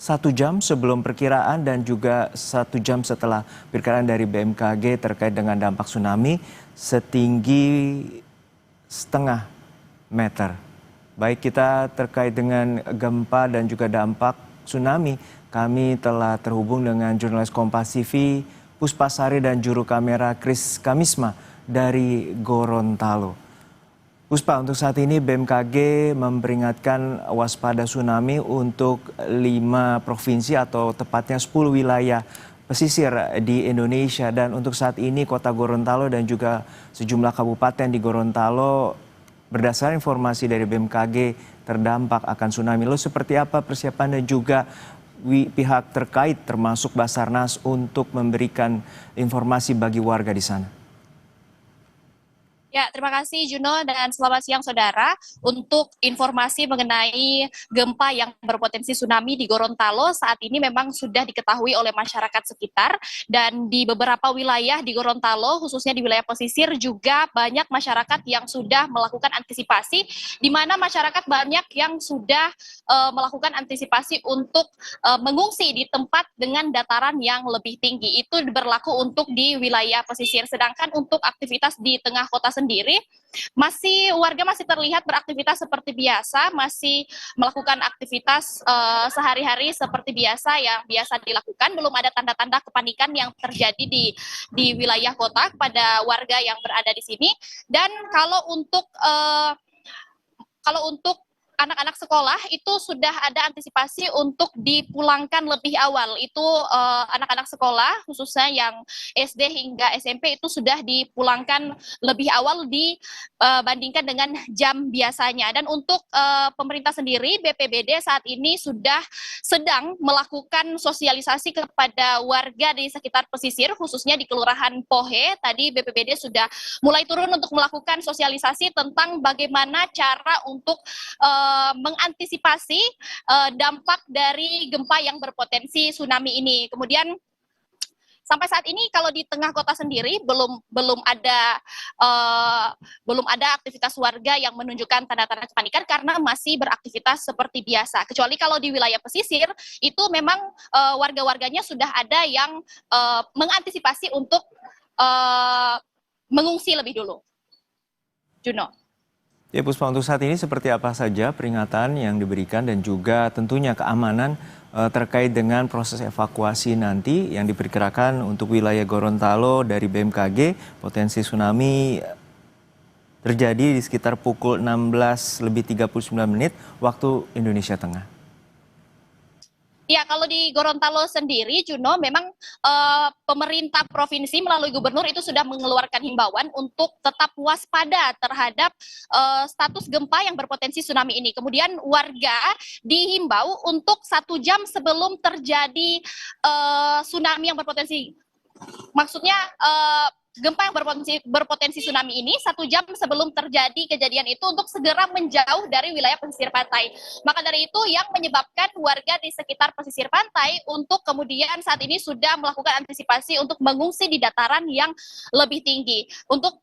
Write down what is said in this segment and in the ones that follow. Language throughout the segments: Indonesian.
1 jam sebelum perkiraan dan juga 1 jam setelah perkiraan dari BMKG terkait dengan dampak tsunami setinggi setengah meter. Baik, kita terkait dengan gempa dan juga dampak tsunami, kami telah terhubung dengan jurnalis Kompas TV Puspasari dan juru kamera Kris Kamisma dari Gorontalo. Puspa, untuk saat ini BMKG memperingatkan waspada tsunami untuk 5 provinsi atau tepatnya 10 wilayah pesisir di Indonesia. Dan untuk saat ini kota Gorontalo dan juga sejumlah kabupaten di Gorontalo berdasarkan informasi dari BMKG terdampak akan tsunami. Lalu seperti apa persiapan dan juga pihak terkait termasuk Basarnas untuk memberikan informasi bagi warga di sana? Ya, terima kasih Juno dan selamat siang saudara. Untuk informasi mengenai gempa yang berpotensi tsunami di Gorontalo, saat ini memang sudah diketahui oleh masyarakat sekitar dan di beberapa wilayah di Gorontalo, khususnya di wilayah pesisir juga banyak masyarakat yang sudah melakukan antisipasi, di mana masyarakat banyak yang sudah melakukan antisipasi untuk mengungsi di tempat dengan dataran yang lebih tinggi. Itu berlaku untuk di wilayah pesisir, sedangkan untuk aktivitas di tengah kota sendiri warga masih terlihat beraktivitas seperti biasa, masih melakukan aktivitas sehari-hari seperti biasa yang biasa dilakukan. Belum ada tanda-tanda kepanikan yang terjadi di wilayah kota kepada warga yang berada di sini. Dan kalau untuk anak-anak sekolah itu sudah ada antisipasi untuk dipulangkan lebih awal. Itu anak-anak sekolah khususnya yang SD hingga SMP itu sudah dipulangkan lebih awal dibandingkan dengan jam biasanya. Dan untuk pemerintah sendiri, BPBD saat ini sudah sedang melakukan sosialisasi kepada warga di sekitar pesisir, khususnya di Kelurahan Pohe. Tadi BPBD sudah mulai turun untuk melakukan sosialisasi tentang bagaimana cara untuk mengantisipasi dampak dari gempa yang berpotensi tsunami ini. Kemudian sampai saat ini kalau di tengah kota sendiri belum ada aktivitas warga yang menunjukkan tanda-tanda kepanikan karena masih beraktivitas seperti biasa. Kecuali kalau di wilayah pesisir itu memang warga-warganya sudah ada yang mengantisipasi untuk mengungsi lebih dulu. Juno. Ya Puspa, untuk saat ini seperti apa saja peringatan yang diberikan dan juga tentunya keamanan terkait dengan proses evakuasi nanti yang diperkirakan untuk wilayah Gorontalo dari BMKG, potensi tsunami terjadi di sekitar pukul 16:39 waktu Indonesia Tengah. Ya, kalau di Gorontalo sendiri, Juno, memang pemerintah provinsi melalui gubernur itu sudah mengeluarkan himbauan untuk tetap waspada terhadap status gempa yang berpotensi tsunami ini. Kemudian warga dihimbau untuk 1 jam sebelum terjadi tsunami yang berpotensi, maksudnya gempa yang berpotensi tsunami ini 1 jam sebelum terjadi kejadian itu untuk segera menjauh dari wilayah pesisir pantai. Maka dari itu yang menyebabkan warga di sekitar pesisir pantai untuk kemudian saat ini sudah melakukan antisipasi untuk mengungsi di dataran yang lebih tinggi. Untuk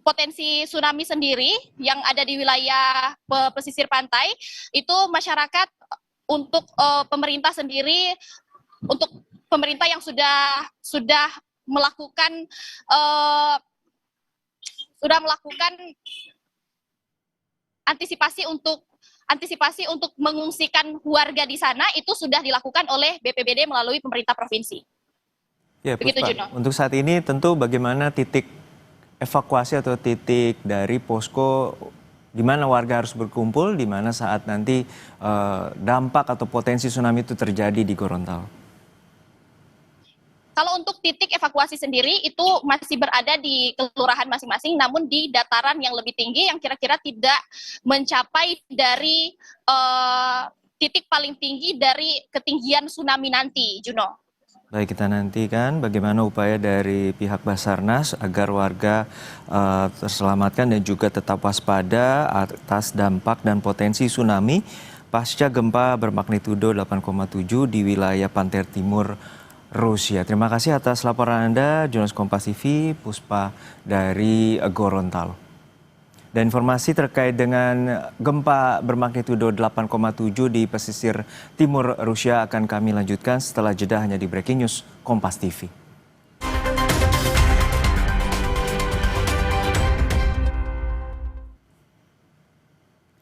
potensi tsunami sendiri yang ada di wilayah pesisir pantai itu masyarakat untuk pemerintah sendiri, untuk pemerintah yang sudah melakukan antisipasi untuk mengungsikan warga di sana itu sudah dilakukan oleh BPBD melalui pemerintah provinsi. Ya, Puspa, untuk saat ini tentu bagaimana titik evakuasi atau titik dari posko di mana warga harus berkumpul, di mana saat nanti dampak atau potensi tsunami itu terjadi di Gorontalo? Kalau untuk titik evakuasi sendiri itu masih berada di kelurahan masing-masing, namun di dataran yang lebih tinggi yang kira-kira tidak mencapai dari titik paling tinggi dari ketinggian tsunami nanti, Juno. Baik, kita nantikan bagaimana upaya dari pihak Basarnas agar warga terselamatkan dan juga tetap waspada atas dampak dan potensi tsunami pasca gempa bermagnitudo 8,7 di wilayah pantai timur Rusia. Terima kasih atas laporan Anda, jurnalis Kompas TV, Puspa dari Gorontalo. Dan informasi terkait dengan gempa bermagnitudo 8,7 di pesisir timur Rusia akan kami lanjutkan setelah jeda hanya di Breaking News Kompas TV.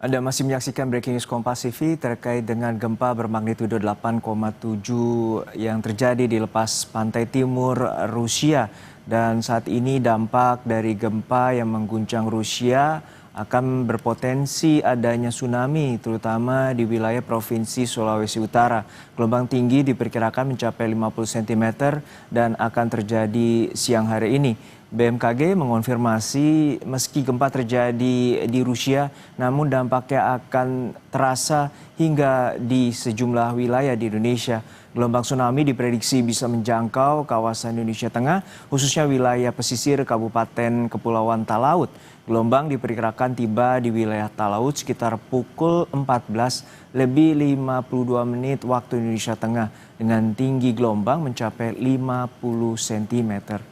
Anda masih menyaksikan Breaking News Kompas TV terkait dengan gempa bermagnitudo 8,7 yang terjadi di lepas pantai timur Rusia. Dan saat ini dampak dari gempa yang mengguncang Rusia akan berpotensi adanya tsunami terutama di wilayah Provinsi Sulawesi Utara. Gelombang tinggi diperkirakan mencapai 50 cm dan akan terjadi siang hari ini. BMKG mengonfirmasi meski gempa terjadi di Rusia, namun dampaknya akan terasa hingga di sejumlah wilayah di Indonesia. Gelombang tsunami diprediksi bisa menjangkau kawasan Indonesia Tengah, khususnya wilayah pesisir Kabupaten Kepulauan Talaut. Gelombang diperkirakan tiba di wilayah Talaut sekitar pukul 14 lebih 52 menit waktu Indonesia Tengah dengan tinggi gelombang mencapai 50 cm.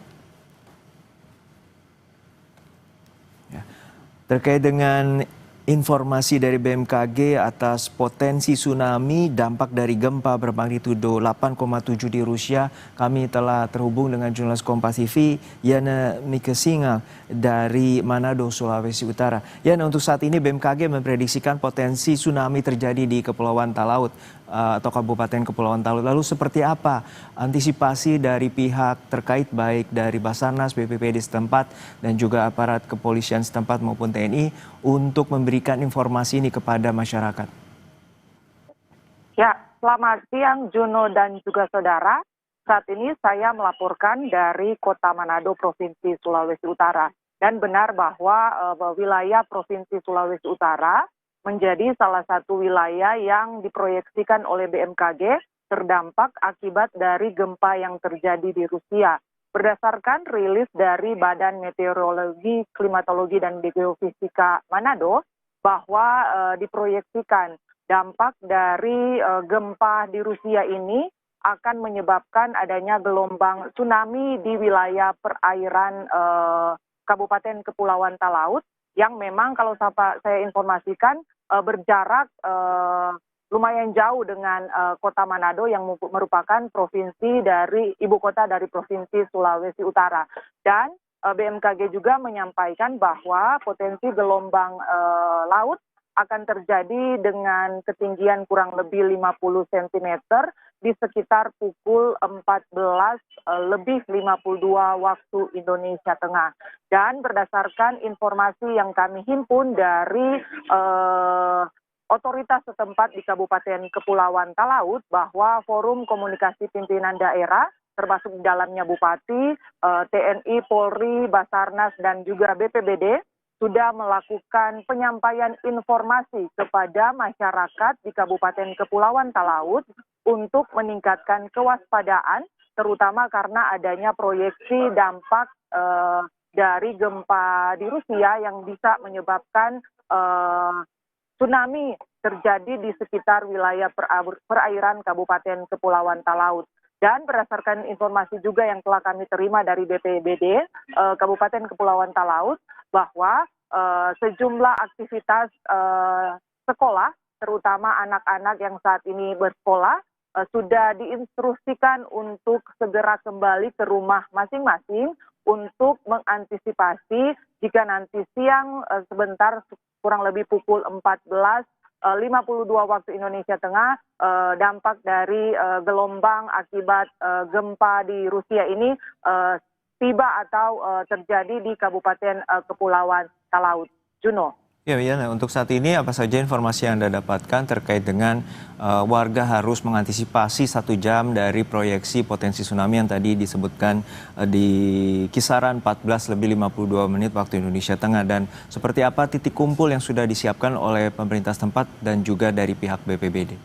Terkait dengan informasi dari BMKG atas potensi tsunami dampak dari gempa bermagnitudo 8,7 di Rusia, kami telah terhubung dengan jurnalis Kompas TV Yana Mikesingal dari Manado, Sulawesi Utara. Yana, untuk saat ini BMKG memprediksikan potensi tsunami terjadi di Kepulauan Talaut atau Kabupaten Kepulauan Talaut. Lalu seperti apa antisipasi dari pihak terkait baik dari Basarnas, BPBD setempat dan juga aparat kepolisian setempat maupun TNI untuk memberikan informasi ini kepada masyarakat? Ya, selamat siang Juno dan juga saudara. Saat ini saya melaporkan dari Kota Manado, Provinsi Sulawesi Utara. Dan benar bahwa wilayah Provinsi Sulawesi Utara menjadi salah satu wilayah yang diproyeksikan oleh BMKG terdampak akibat dari gempa yang terjadi di Rusia. Berdasarkan rilis dari Badan Meteorologi, Klimatologi, dan Geofisika Manado, bahwa diproyeksikan dampak dari gempa di Rusia ini akan menyebabkan adanya gelombang tsunami di wilayah perairan Kabupaten Kepulauan Talaut yang memang kalau saya informasikan berjarak lumayan jauh dengan Kota Manado yang merupakan provinsi dari ibu kota dari Provinsi Sulawesi Utara. Dan BMKG juga menyampaikan bahwa potensi gelombang laut akan terjadi dengan ketinggian kurang lebih 50 cm di sekitar pukul 14 lebih 52 waktu Indonesia Tengah. Dan berdasarkan informasi yang kami himpun dari otoritas setempat di Kabupaten Kepulauan Talaut bahwa Forum Komunikasi Pimpinan Daerah termasuk di dalamnya Bupati, TNI, Polri, Basarnas, dan juga BPBD sudah melakukan penyampaian informasi kepada masyarakat di Kabupaten Kepulauan Talaut untuk meningkatkan kewaspadaan, terutama karena adanya proyeksi dampak dari gempa di Rusia yang bisa menyebabkan tsunami terjadi di sekitar wilayah perairan Kabupaten Kepulauan Talaut. Dan berdasarkan informasi juga yang telah kami terima dari BPBD Kabupaten Kepulauan Talaut bahwa sejumlah aktivitas sekolah, terutama anak-anak yang saat ini bersekolah, sudah diinstruksikan untuk segera kembali ke rumah masing-masing untuk mengantisipasi jika nanti siang sebentar kurang lebih pukul 14.52 waktu Indonesia Tengah, dampak dari gelombang akibat gempa di Rusia ini tiba atau terjadi di Kabupaten Kepulauan Talaut. Juno. Ya, Yana, untuk saat ini apa saja informasi yang Anda dapatkan terkait dengan warga harus mengantisipasi 1 jam dari proyeksi potensi tsunami yang tadi disebutkan di kisaran 14 lebih 52 menit waktu Indonesia Tengah, dan seperti apa titik kumpul yang sudah disiapkan oleh pemerintah setempat dan juga dari pihak BPBD?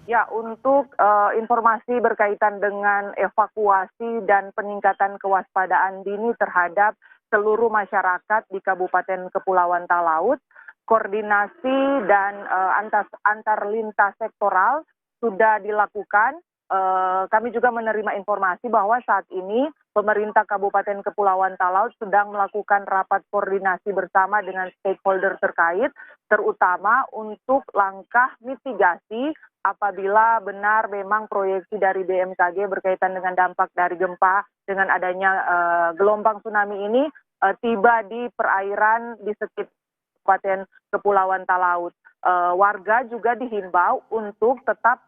Ya, untuk informasi berkaitan dengan evakuasi dan peningkatan kewaspadaan dini terhadap seluruh masyarakat di Kabupaten Kepulauan Talaut, koordinasi dan antar lintas sektoral sudah dilakukan. Kami juga menerima informasi bahwa saat ini pemerintah Kabupaten Kepulauan Talaut sedang melakukan rapat koordinasi bersama dengan stakeholder terkait, terutama untuk langkah mitigasi apabila benar memang proyeksi dari BMKG berkaitan dengan dampak dari gempa dengan adanya gelombang tsunami ini tiba di perairan di sekitar Kabupaten Kepulauan Talaut. Warga juga dihimbau untuk tetap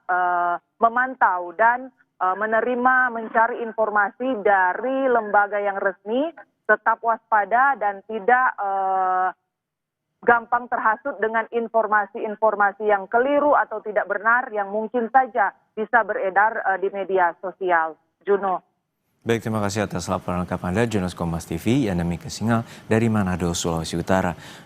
memantau dan menerima, mencari informasi dari lembaga yang resmi, tetap waspada dan tidak gampang terhasut dengan informasi-informasi yang keliru atau tidak benar yang mungkin saja bisa beredar di media sosial. Juno. Baik, terima kasih atas laporan lengkap Anda, jurnalis Kompas TV, Yana Mika Singal dari Manado, Sulawesi Utara.